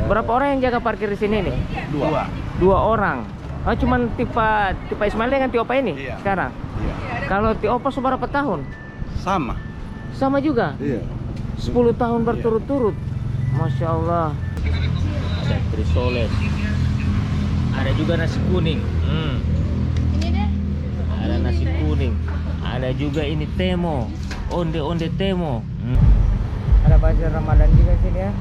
Berapa orang yang jaga parkir di sini nih? Dua orang. Oh, cuman tipe Ismail dengan Tiopa ini sekarang. Iya. Kalau Tiopa berapa tahun? Sama. Sama juga. Iya. 10 tahun berturut-turut. Masya Allah. Ada trisoles. Ada juga nasi kuning. Ini deh. Ada nasi kuning. Ada juga ini temo. Onde temo. Ada bazar Ramadan juga sini ya.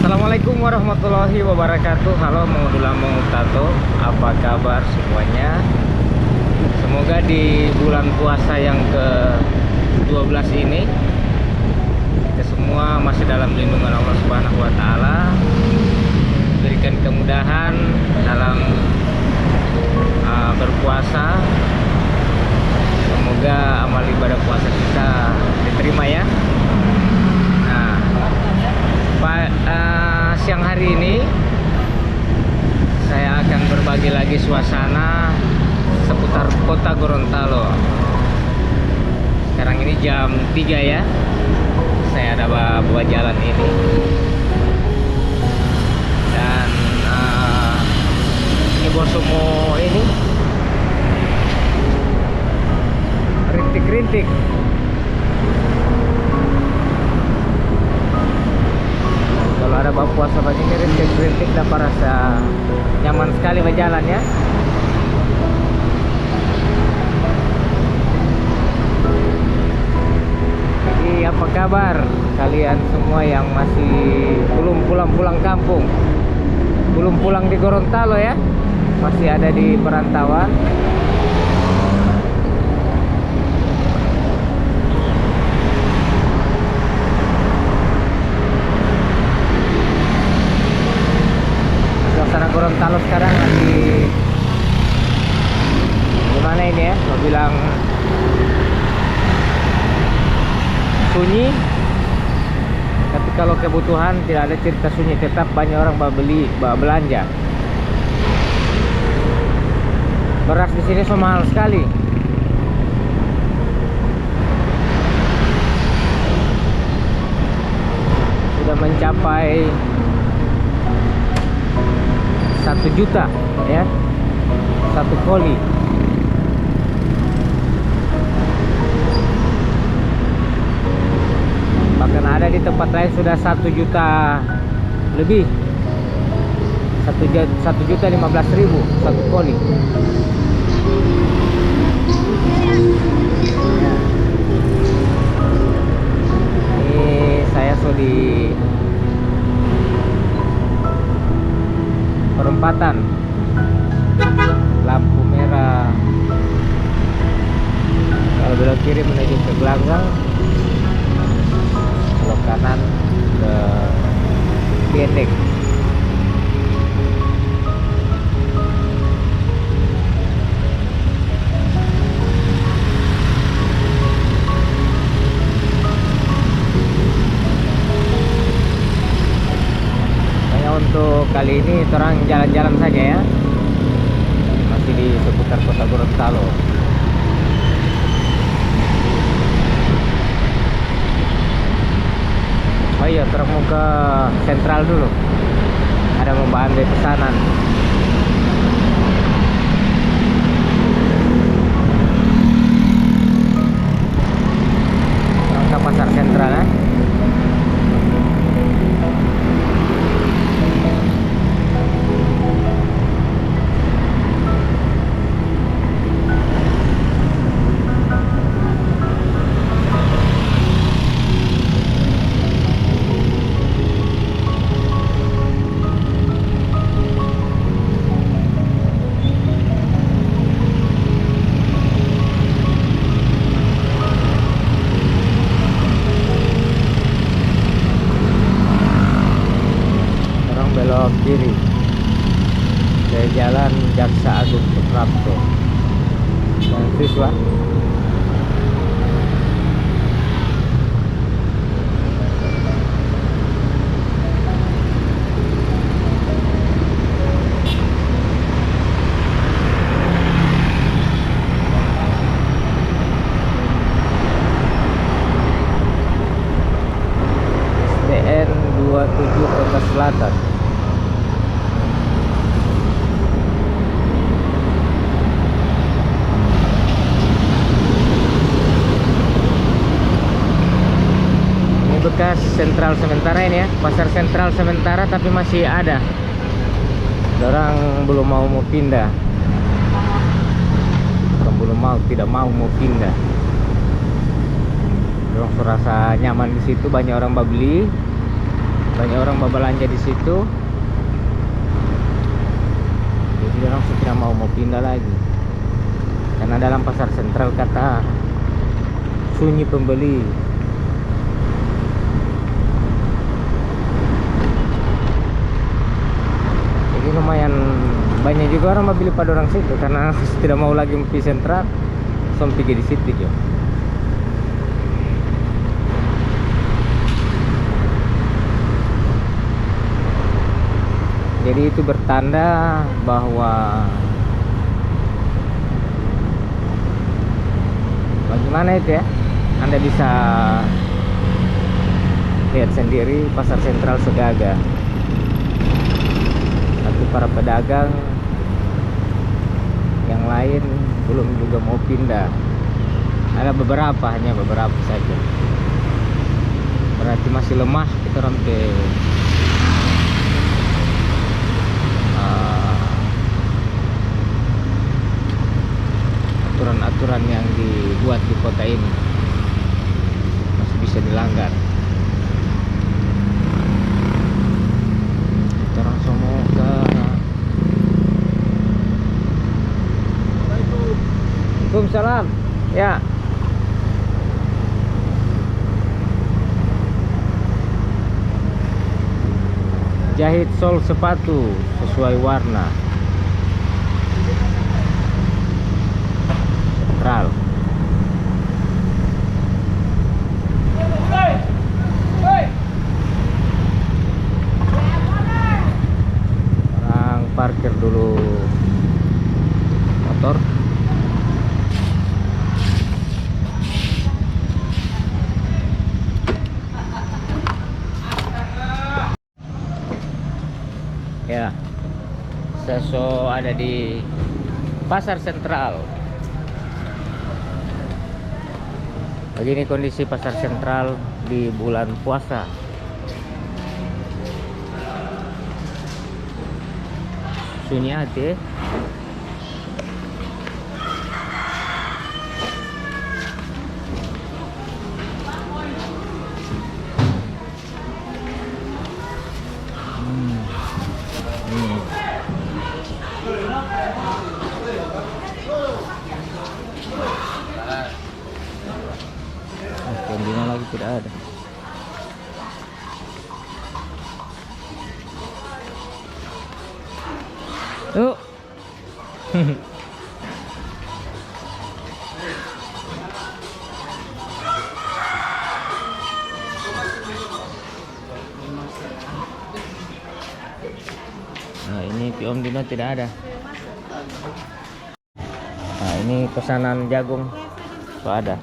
Assalamualaikum warahmatullahi wabarakatuh. Halo Mengudulambang Tato, apa kabar semuanya? Semoga di bulan puasa yang ke-12 ini kita semua masih dalam lindungan Allah Subhanahu wa taala. Berikan kemudahan dalam berpuasa. Semoga amal ibadah puasa kita diterima ya. Siang hari ini saya akan berbagi lagi suasana seputar kota Gorontalo. Sekarang ini jam 3 ya. Saya ada bawa jalan ini. Dan ini Bosomo ini rintik-rintik. Kalau ada bawa puasa begini rintik-rintik dapat rasa nyaman sekali berjalan ya. Jadi apa kabar kalian semua yang masih belum pulang kampung, belum pulang di Gorontalo ya, masih ada di perantauan. Suasana Gorontalo sekarang lagi gimana ini ya, mau bilang sunyi, tapi kalau kebutuhan tidak ada cerita sunyi, tetap banyak orang belanja. Beras di sini so mahal sekali. Sudah mencapai 1 juta ya, 1 koli. Bahkan ada di tempat lain sudah 1 juta lebih, 1.015.000 1 koli. Ini saya di perempatan lampu merah. Kalau belok kiri menuju ke Gelanggang, belok kanan ke Gendek. Untuk kali ini orang jalan-jalan saja ya, masih di seputar kota Gorontalo. Oh iya, terus mau ke sentral dulu, ada mau ambil pesanan. Ke pasar sentral ya. kiri dari Jalan Jaksa Agung Suprapto dan siswa. SDN 27 Kota Selatan. Ini bekas sentral sementara ini ya, pasar sentral sementara tapi masih ada. Orang belum mau pindah. Orang belum mau, tidak mau pindah. Orang merasa nyaman di situ, banyak orang beli, banyak orang belanja di situ. Jadi orang tidak mau pindah lagi. Karena dalam pasar sentral kata sunyi pembeli. Jadi lumayan banyak juga orang beli pada orang situ karena tidak mau lagi pergi sentral, langsung pergi di situ jo. Jadi itu bertanda bahwa bagaimana itu ya, Anda bisa lihat sendiri pasar sentral Segaga. Tapi para pedagang yang lain belum juga mau pindah. Ada beberapa, hanya beberapa saja. Berarti masih lemah kita sampai aturan-aturan yang dibuat di kota ini masih bisa dilanggar. Kita langsung mau ke Waalaikumsalam. Ya. Jahit sol sepatu sesuai warna. Sentral. Orang parkir dulu motor. Ya, saya ada di pasar sentral. Begini kondisi pasar sentral di bulan puasa. Sunyi hati. Kendina lagi tidak ada. Yuk. Nah, ini Om Dino tidak ada. Nah, ini pesanan jagung. So ada.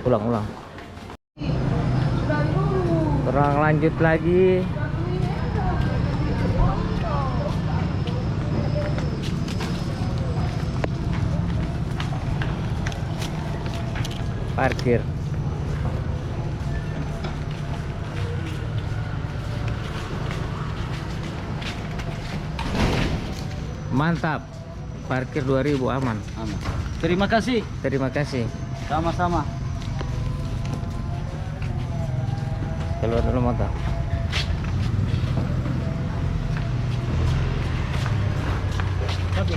Ulang-ulang. Terang lanjut lagi. Parkir. Mantap. Parkir 2000 aman. Aman. Terima kasih. Terima kasih. Sama-sama. Keluar dulu motor. Oke.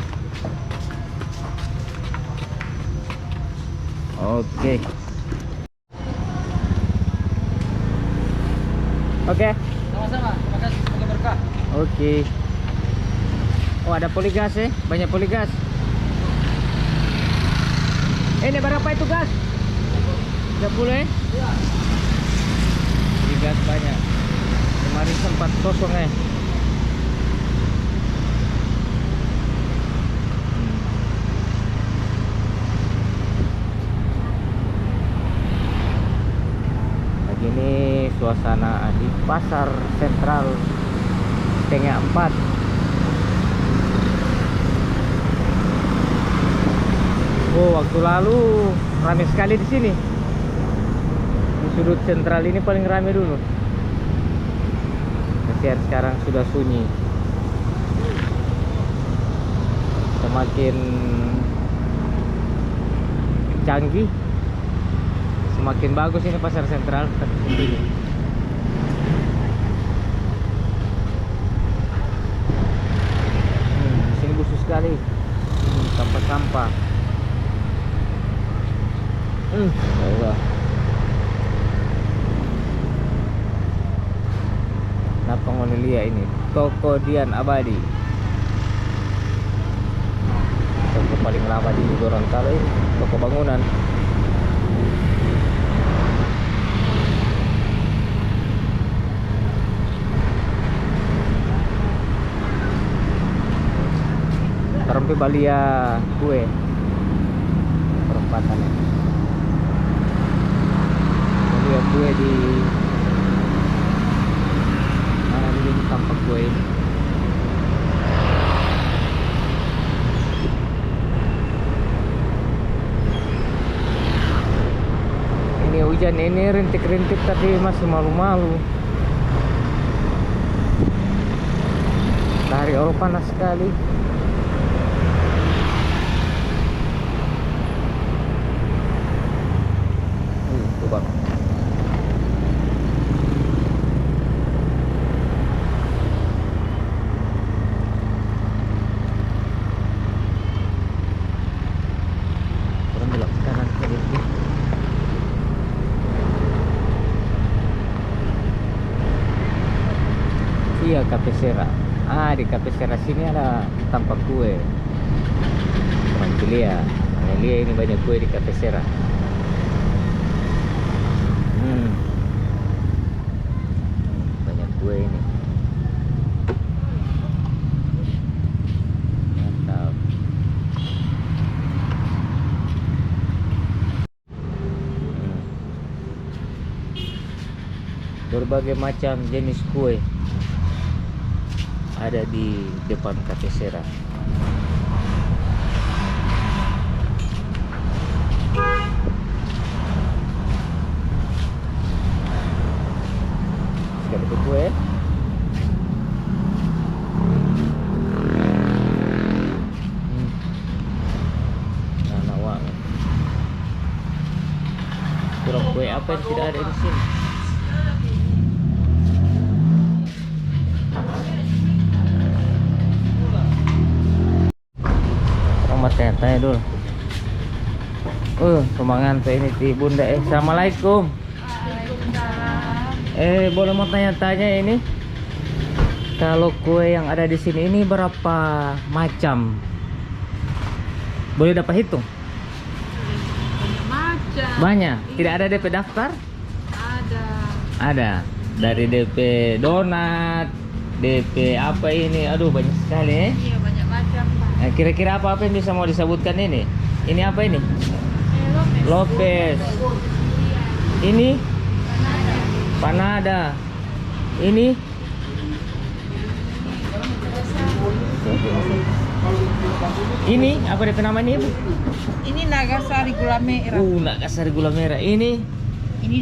Oke. Sama-sama. Terima kasih. Kak. Oke. Oh, ada poligas ya? Banyak poligas. Ini berapa itu gas? 30 ya? Iya. Ini gas banyak. Kemarin sempat kosong ya. Begini suasana di pasar sentral setengah 4. Oh, waktu lalu ramai sekali di sini. Di sudut sentral ini paling ramai dulu. Kesian sekarang sudah sunyi. Semakin canggih, semakin bagus ini pasar sentral sendiri. Di sini busuk sekali. Sampah-sampah. Allah. Napa ngonelia ini? Toko Dian Abadi. Toko paling lama di Gorontalo ini, toko bangunan. Terempi Balia kue. Perempatannya. Balia kue di mana dulu tampak kue ini. Ini hujan ini rintik-rintik tapi masih malu-malu. Hari orang panas sekali. Bang. Orang belok kanan ke sini. Iya, Cafe Sera. Di Cafe Sera sini ada tampak kue. Orang Cilia. Ini banyak kue di Cafe Sera. Banyak kue ini. Mantap. Berbagai macam jenis kue ada di depan Cafe Sera. Sekali kue. Nanawa. Kurang kue apa yang tidak ada di sini? Selamat tanya dulu. Pemangan tuh ini di Bunda. Assalamualaikum. Boleh mau tanya-tanya ini, kalau kue yang ada di sini ini berapa macam? Boleh dapat hitung? Macam. Banyak. Tidak ada DP daftar? Ada. Ada. Dari DP donat, DP apa ini? Aduh, banyak sekali. Iya, banyak macam, Pak. Kira-kira apa yang bisa mau disebutkan ini? Ini apa ini? Lopez. Lopez. Ini Panada. Ini apa DP namanya, Ibu? Ini Nagasari gula merah. Nagasari gula merah. Ini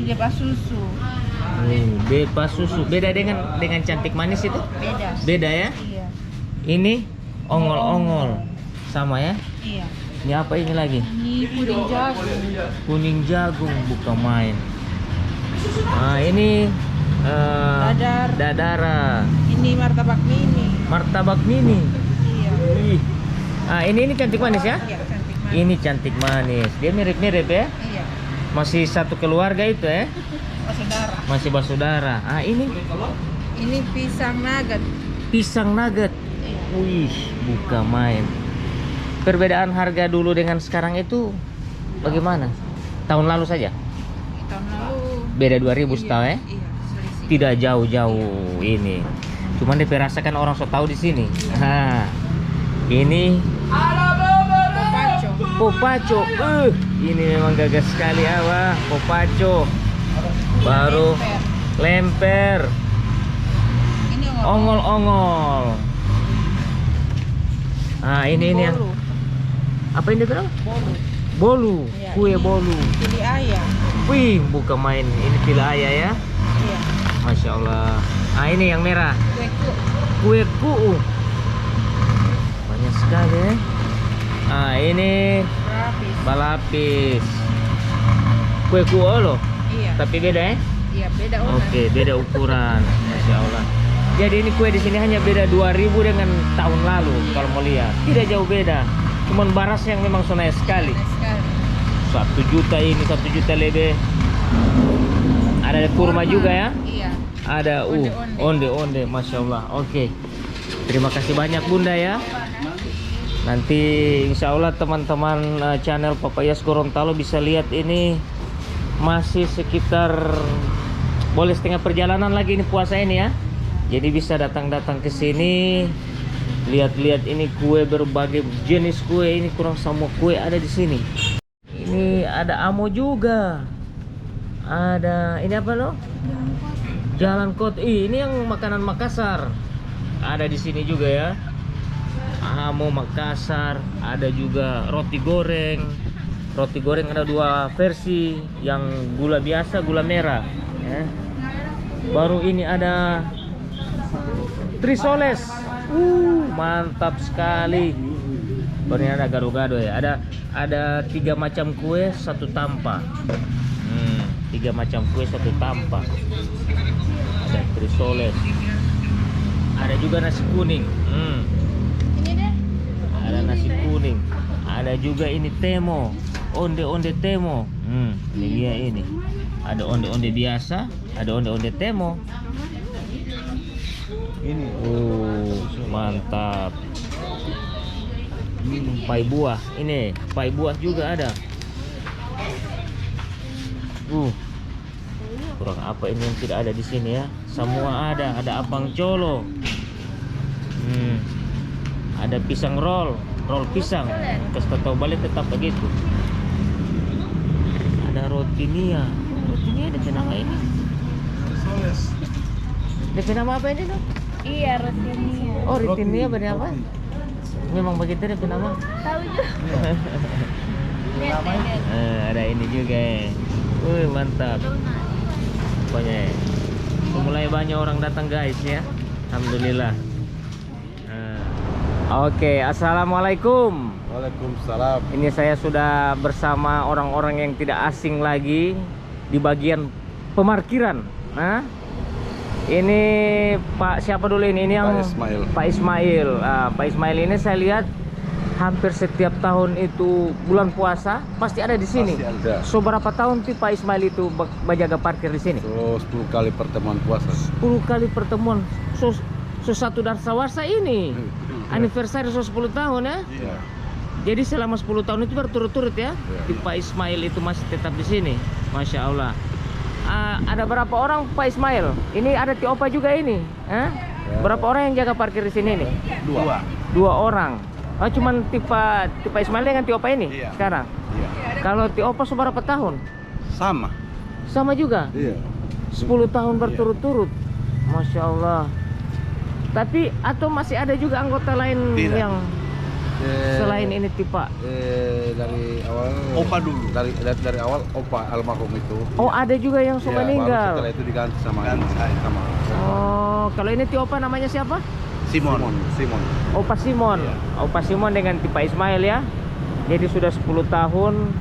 Depa susu. Depa susu. Beda dengan cantik manis itu? Beda. Beda ya? Iya. Ini ongol-ongol. Sama ya? Iya. Ini apa ini lagi? Ini puding jagung. Kuning jagung, bukan main. Ini dadara. Ini martabak mini. Martabak mini. Iya. Wih. Ini cantik manis ya? Iya, cantik manis. Ini cantik manis. Dia mirip-mirip ya? Iya. Masih satu keluarga itu ya? Oh, saudara. Masih bersaudara. Ini Ini pisang nugget. Pisang nugget. Iya. Wih, buka main. Perbedaan harga dulu dengan sekarang itu bagaimana? Tahun lalu saja? Tahun lalu. Beda 2000 setahu ya? Iya, selisih. Tidak jauh-jauh ini. Cuman diperasakan orang so tahu di sini. Nah, ini Popaco. Popaco. Ini memang gagah sekali apa? Popaco. Baru lemper. Ini Ongol-ongol. Nah, ini yang bolu. apa ini bilang? Bolu. Bolu, Iya, kue ini bolu. Pilih ayam. Wih, buka main. Ini pilaya ya. Iya. Masya Allah. Ah, ini yang merah. Kue ku. Kue kuu. Banyak sekali ya. Ah, ini Berapis. balapis. Kue kuu loh. Iya. Tapi beda ya? Iya, beda warna. Oke, beda ukuran. Masya Allah. Jadi ini kue di sini hanya beda 2000 dengan tahun lalu kalau mau lihat. Tidak jauh beda. Cuman baras yang memang sonai sekali. Nah, sekali. 1 juta ini, 1 juta lebih. Ada kurma juga ya? Iya. Ada onde-onde, Masya Allah. Oke. Terima kasih banyak Bunda ya. Nanti insya Allah teman-teman channel Papayas Gorontalo bisa lihat ini masih sekitar boleh setengah perjalanan lagi ini puasa ini ya. Jadi bisa datang-datang ke sini, lihat-lihat ini kue, berbagai jenis kue. Ini kurang semua kue ada di sini. Ini ada amo juga. Ada ini apa loh? Jalan Kota. Ini yang makanan Makassar. Ada di sini juga ya. Amo Makassar, ada juga roti goreng. Roti goreng ada 2 versi, yang gula biasa, gula merah ya. Baru ini ada trisoles. Mantap sekali. Baru ini ada gado-gado ya. Ada 3 macam kue, 1 tanpa. 3 macam kue, 1 tanpa. Ada trisoles. Ada juga nasi kuning. Ini deh. Ada nasi kuning. Ada juga ini temo. Onde-onde temo. Ini dia ini. Ada onde-onde biasa, ada onde-onde temo. Ini. Mantap. Pai buah. Ini, pai buah juga ada. Kurang apa ini yang tidak ada di sini ya? Semua ada. Ada apang colo. Ada pisang roll pisang. Kita tahu balik tetap begitu. Ada roti nia. Roti nia ada nama ini. Ada nama apa ini dong? Iya, rotinya. Oh, roti nia berarti apa? Memang begitu ada nama. Tahu juga. Ada ini juga ya. Mantap. Pokoknya mulai banyak orang datang guys ya. Alhamdulillah. Oke, assalamualaikum. Waalaikumsalam. Ini saya sudah bersama orang-orang yang tidak asing lagi di bagian pemarkiran. Ini Pak siapa dulu ini? Ini yang Pak Ismail. Pak Ismail. Pak Ismail ini saya lihat hampir setiap tahun itu bulan puasa pasti ada di sini. Pasti ada. So berapa tahun sih Pak Ismail itu berjaga parkir di sini? So 10 kali pertemuan puasa. 10 kali pertemuan. So satu Darsawarsa ini anniversary 10 tahun ya. Iya. Jadi selama 10 tahun itu berturut-turut ya. Iya. Pak Ismail itu masih tetap di sini. Masya Allah. Ada berapa orang Pak Ismail? Ini ada Tiopa juga ini. Ya. Berapa orang yang jaga parkir di sini nih? 2. 2 orang. Cuman tipe Ismail dengan Tiopa ini Iya. sekarang. Iya. Kalau Tiopa seberapa tahun? Sama. Sama juga. Iya. 10 tahun berturut-turut. Masya Allah. Tapi atau masih ada juga anggota lain Tidak. yang selain ini tipe? Dari awal opa dulu. Dari awal opa almarhum itu. Oh, ada juga yang sudah Iya, meninggal. baru setelah itu diganti sama Oh, kalau ini Tiopa namanya siapa? Simon. Opa Simon. Iya. Opa Simon dengan tipe Ismail ya. Jadi sudah 10 tahun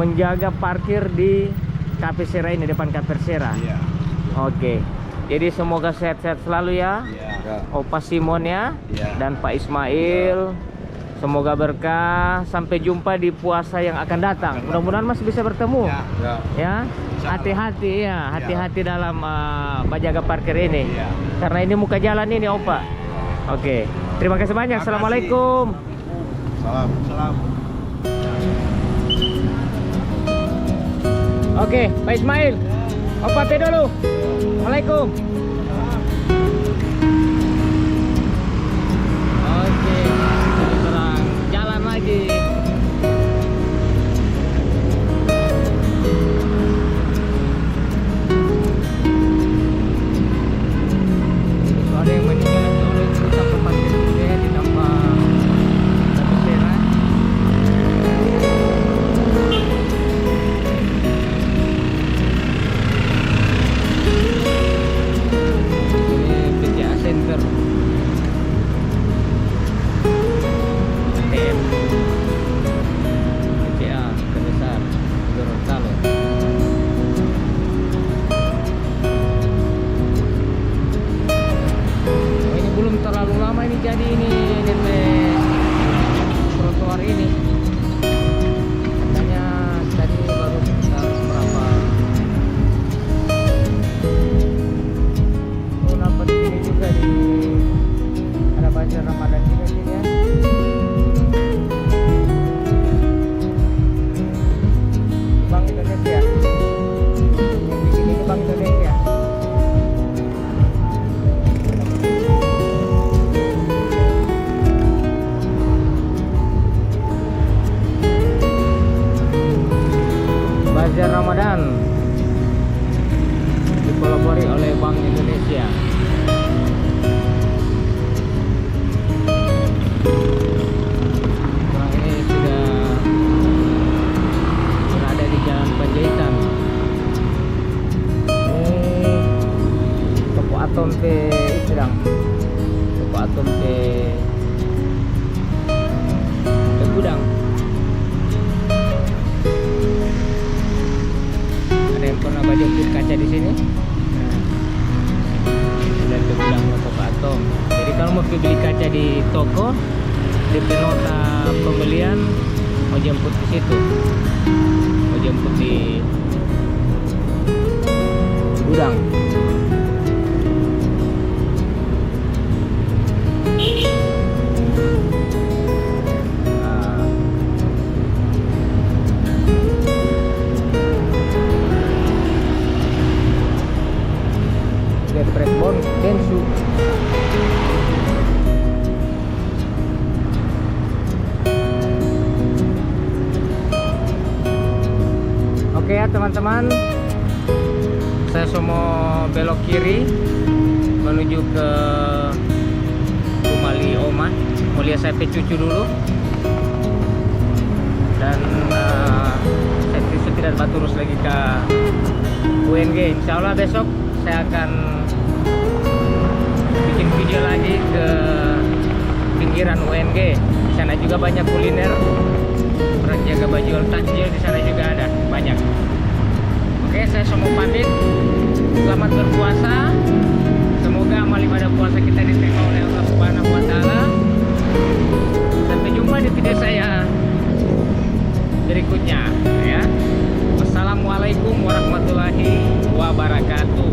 menjaga parkir di Cafe Sera ini, depan Cafe Sera. Iya. Oke. Jadi semoga sehat-sehat selalu ya. Iya. Opa Simon ya. Iya. Dan Pak Ismail. Semoga berkah. Sampai jumpa di puasa yang akan datang. Mudah-mudahan masih bisa bertemu. Ya. Ya, hati-hati ya, hati-hati dalam menjaga parkir ini. Iya. Karena ini muka jalan ini, Opa. Oke, terima kasih banyak. Assalamualaikum. Salam. Oke, Pak Ismail. Opa P dulu. Assalamualaikum. Oke, terang jalan lagi. Ada yang meninggal dulu itu sampai parkir dia ditambah satu perak. Ini PCA Center. ATM PCA Terbesar Gorontalo. Ini belum terlalu lama ini jadi ini DP trotoar ini. Katanya tadi baru sekitar berapa? Kenapa di sini juga ada bazar Ramadan juga sini ya? Bank Indonesia. Yang bikin ini Bank Indonesia. Bazar Ramadan dikolabori oleh Bank Indonesia. Sekarang ini sudah berada di Jalan Panjaitan. Ini toko Atom P sedang toko Atom P Gudang. Ada yang pernah jemput kaca di sini. Dan ke gudang toko Atom. Jadi kalau mau beli kaca di toko, di nota pembelian mau jemput di situ, mau jemput di gudang. Breakbone Densu. Oke ya teman-teman, saya mau belok kiri menuju ke Rumali Oma. Mau lihat sampai cucu dulu dan saya Trisuti dan Baturus lagi ke UNG. Insya Allah besok saya akan bikin video lagi ke pinggiran UNG. Di sana juga banyak kuliner. Orang jaga baju takjil di sana juga ada banyak. Oke, saya semua pamit. Selamat berpuasa. Semoga amal ibadah puasa kita diterima oleh Allah Subhanahu wa taala. Sampai jumpa di video saya berikutnya ya. Wassalamualaikum warahmatullahi wabarakatuh.